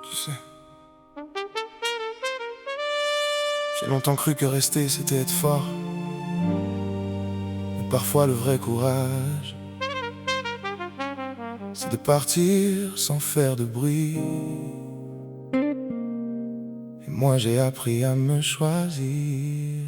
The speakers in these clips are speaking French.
Tu sais, j'ai longtemps cru que rester c'était être fort. Mais parfois le vrai courage, c'est de partir sans faire de bruit. Et moi j'ai appris à me choisir.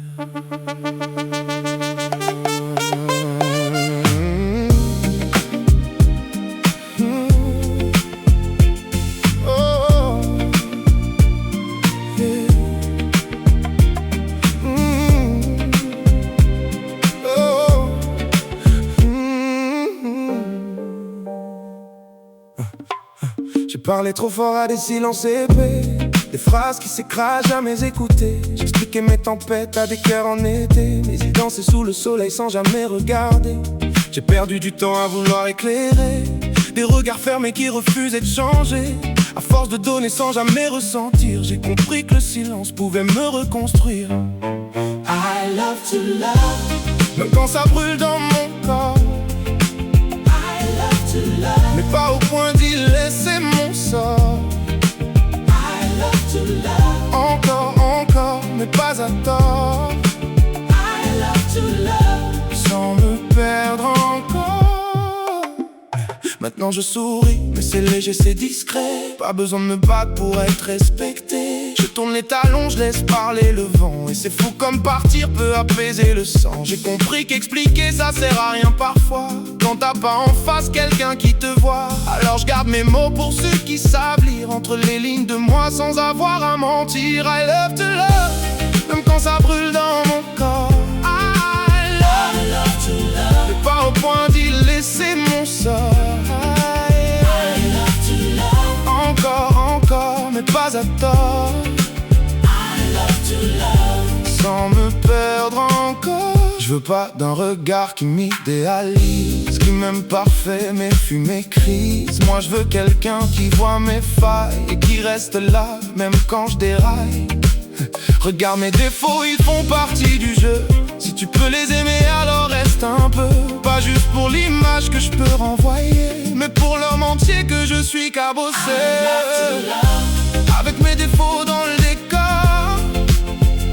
J'ai parlé trop fort à des silences épais, des phrases qui s'écrasent, jamais écoutées. J'expliquais mes tempêtes à des cœurs en été, mais ils dansaient sous le soleil sans jamais regarder. J'ai perdu du temps à vouloir éclairer des regards fermés qui refusaient de changer. À force de donner sans jamais ressentir, j'ai compris que le silence pouvait me reconstruire. I love to love, Même quand ça brûle dans mon corps, I love to love, mais pas au point d'y laisser mon sort. I love to love, Encore, mais pas à tort. I love to love, Sans me perdre encore. Maintenant je souris, mais c'est léger, c'est discret. Pas besoin de me battre pour être respecté. Je tourne les talons, je laisse parler le vent. Et c'est fou comme partir peut apaiser le sang. J'ai compris qu'expliquer ça sert à rien parfois, quand t'as pas en face quelqu'un qui te voit. Alors je garde mes mots pour ceux qui savent lire entre les lignes de moi sans avoir à mentir. I love to love, même quand ça brûle dans mon corps. I love to love, mais pas au point d'y laisser mon sort. I love to love, Encore, mais pas à tort. I love to love, Sans me perdre encore. Je veux pas d'un regard qui m'idéalise, qui m'aime parfait mais fuit mes crises. Moi je veux quelqu'un qui voit mes failles et qui reste là même quand je déraille. Regarde mes défauts, ils font partie du jeu. Si tu peux les aimer alors reste un peu. Pas juste pour l'image que je peux renvoyer, mais pour l'homme entier que je suis cabossé. I love to love, Avec mes défauts dans le décor,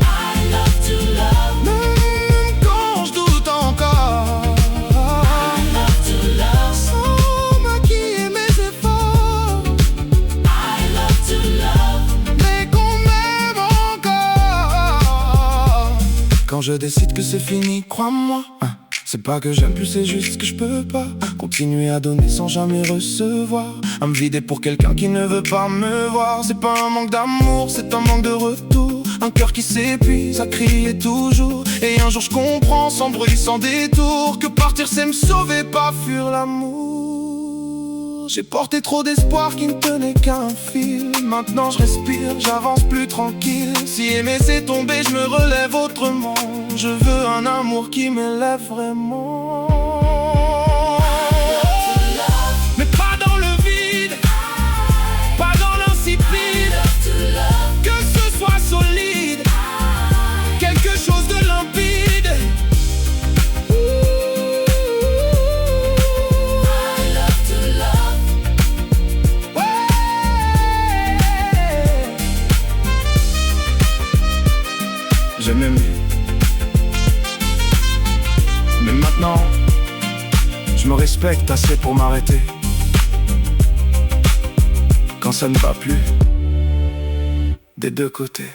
I love to love, même quand je doute encore. I love to love, Sans maquiller mes efforts, I love to love, mais qu'on m'aime encore. Quand je décide que c'est fini, crois-moi, c'est pas que j'aime plus, c'est juste que je peux pas continuer à donner sans jamais recevoir, à me vider pour quelqu'un qui ne veut pas me voir. C'est pas un manque d'amour, c'est un manque de retour. Un cœur qui s'épuise à crier toujours. Et un jour je comprends sans bruit, sans détour, que partir c'est me sauver, pas fuir l'amour. J'ai porté trop d'espoir qui ne tenait qu'à un fil. Maintenant je respire, j'avance plus tranquille. Si aimer c'est tomber, je me relève autrement. Je veux un amour qui m'élève vraiment. Mais pas dans le vide, pas dans l'insipide. Que ce soit solide, quelque chose de limpide. I love to love, J'aime aimer, mais maintenant je me respecte assez pour m'arrêter quand ça ne va plus des deux côtés.